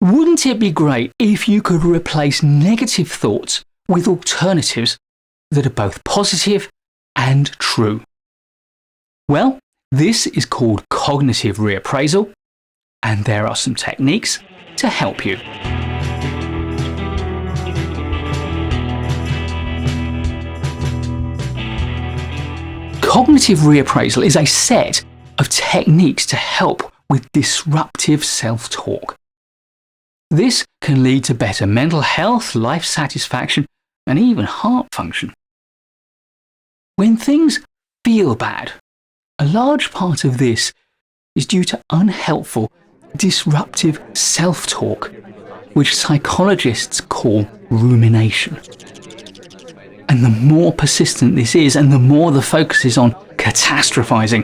Wouldn't it be great if you could replace negative thoughts with alternatives that are both positive and true? Well, this is called cognitive reappraisal, and there are some techniques to help you. Cognitive reappraisal is a set of techniques to help with disruptive self-talk. This can lead to better mental health, life satisfaction, and even heart function. When things feel bad, a large part of this is due to unhelpful, disruptive self-talk, which psychologists call rumination. And the more persistent this is, and the more the focus is on catastrophizing,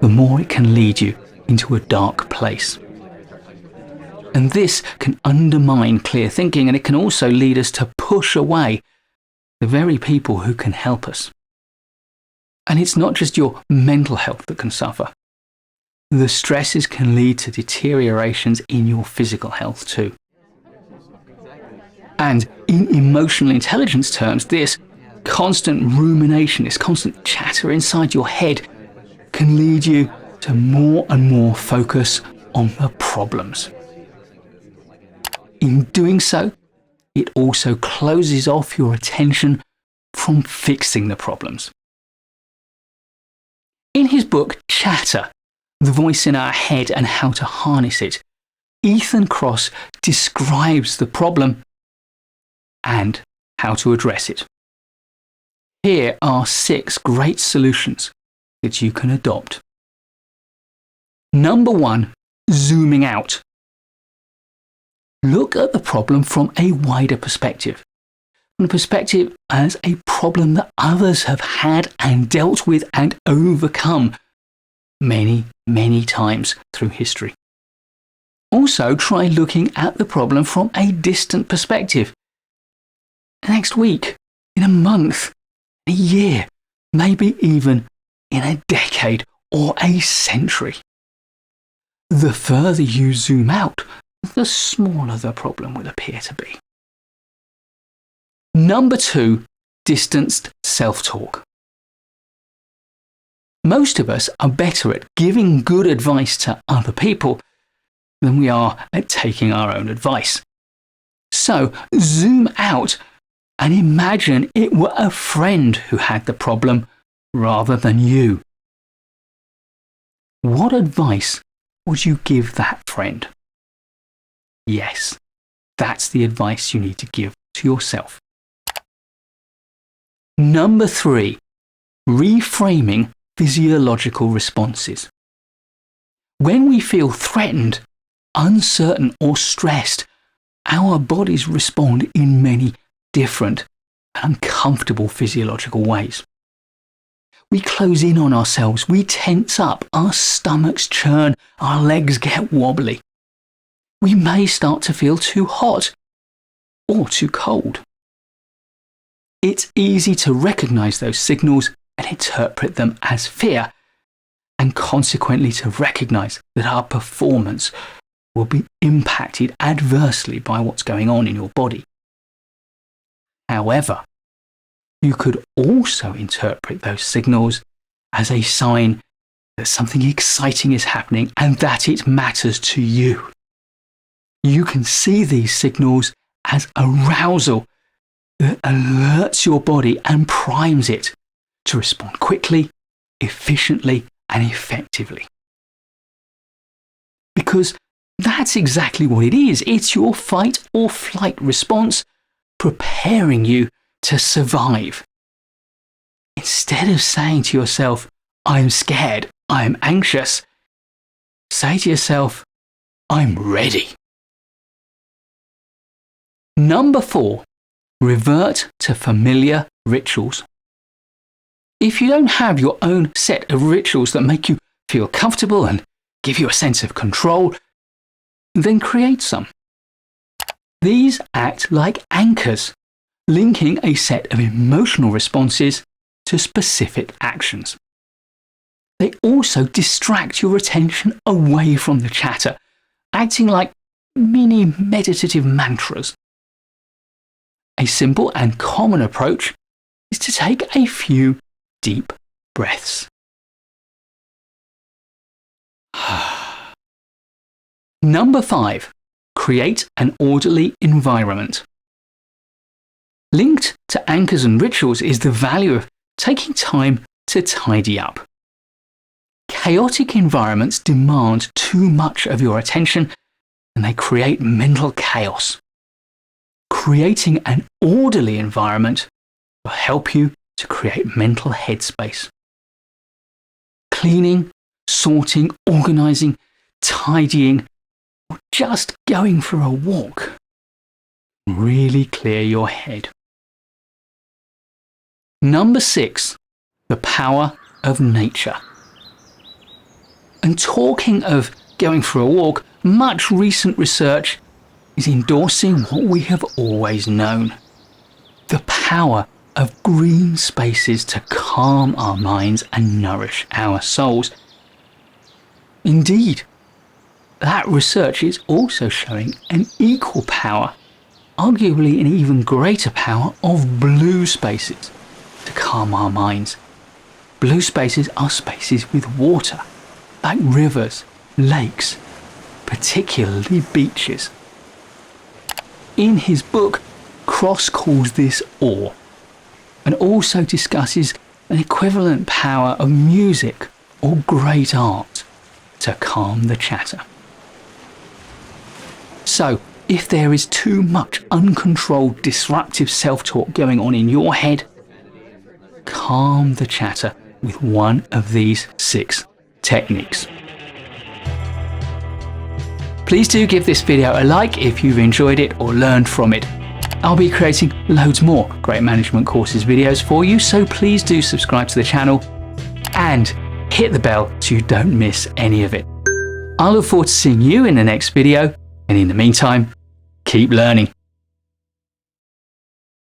the more it can lead you into a dark place. And this can undermine clear thinking, and it can also lead us to push away the very people who can help us. And it's not just your mental health that can suffer. The stresses can lead to deteriorations in your physical health too. And in emotional intelligence terms, this constant rumination, this constant chatter inside your head can lead you to more and more focus on the problems. In doing so, it also closes off your attention from fixing the problems. In his book, Chatter, The Voice in Our Head and How to Harness It, Ethan Kross describes the problem and how to address it. Here are 6 great solutions that you can adopt. Number 1, zooming out. Look at the problem from a wider perspective. From the perspective as a problem that others have had and dealt with and overcome many, many times through history. Also, try looking at the problem from a distant perspective. Next week, in a month, a year, maybe even in a decade or a century. The further you zoom out, the smaller the problem will appear to be. Number 2, distanced self-talk. Most of us are better at giving good advice to other people than we are at taking our own advice. So zoom out and imagine it were a friend who had the problem rather than you. What advice would you give that friend? Yes, that's the advice you need to give to yourself. Number 3, reframing physiological responses. When we feel threatened, uncertain, or stressed, our bodies respond in many different and uncomfortable physiological ways. We close in on ourselves, we tense up, our stomachs churn, our legs get wobbly. We may start to feel too hot or too cold. It's easy to recognize those signals and interpret them as fear, and consequently to recognize that our performance will be impacted adversely by what's going on in your body. However, you could also interpret those signals as a sign that something exciting is happening and that it matters to you. You can see these signals as arousal that alerts your body and primes it to respond quickly, efficiently, and effectively. Because that's exactly what it is. It's your fight or flight response preparing you to survive. Instead of saying to yourself, I'm scared, I'm anxious, say to yourself, I'm ready. Number 4, revert to familiar rituals. If you don't have your own set of rituals that make you feel comfortable and give you a sense of control, then create some. These act like anchors, linking a set of emotional responses to specific actions. They also distract your attention away from the chatter, acting like mini meditative mantras. A simple and common approach is to take a few deep breaths. Number 5. Create an orderly environment. Linked to anchors and rituals is the value of taking time to tidy up. Chaotic environments demand too much of your attention and they create mental chaos. Creating an orderly environment will help you to create mental headspace. Cleaning, sorting, organizing, tidying, or just going for a walk. Really clear your head. Number 6. The power of nature. And talking of going for a walk, much recent research is endorsing what we have always known. The power of green spaces to calm our minds and nourish our souls. Indeed, that research is also showing an equal power, arguably an even greater power, of blue spaces to calm our minds. Blue spaces are spaces with water, like rivers, lakes, particularly beaches. In his book, Cross calls this awe, and also discusses an equivalent power of music or great art to calm the chatter. So, if there is too much uncontrolled disruptive self-talk going on in your head, calm the chatter with one of these 6 techniques. Please do give this video a like if you've enjoyed it or learned from it. I'll be creating loads more great management courses videos for you, so please do subscribe to the channel and hit the bell so you don't miss any of it. I look forward to seeing you in the next video, and in the meantime, keep learning.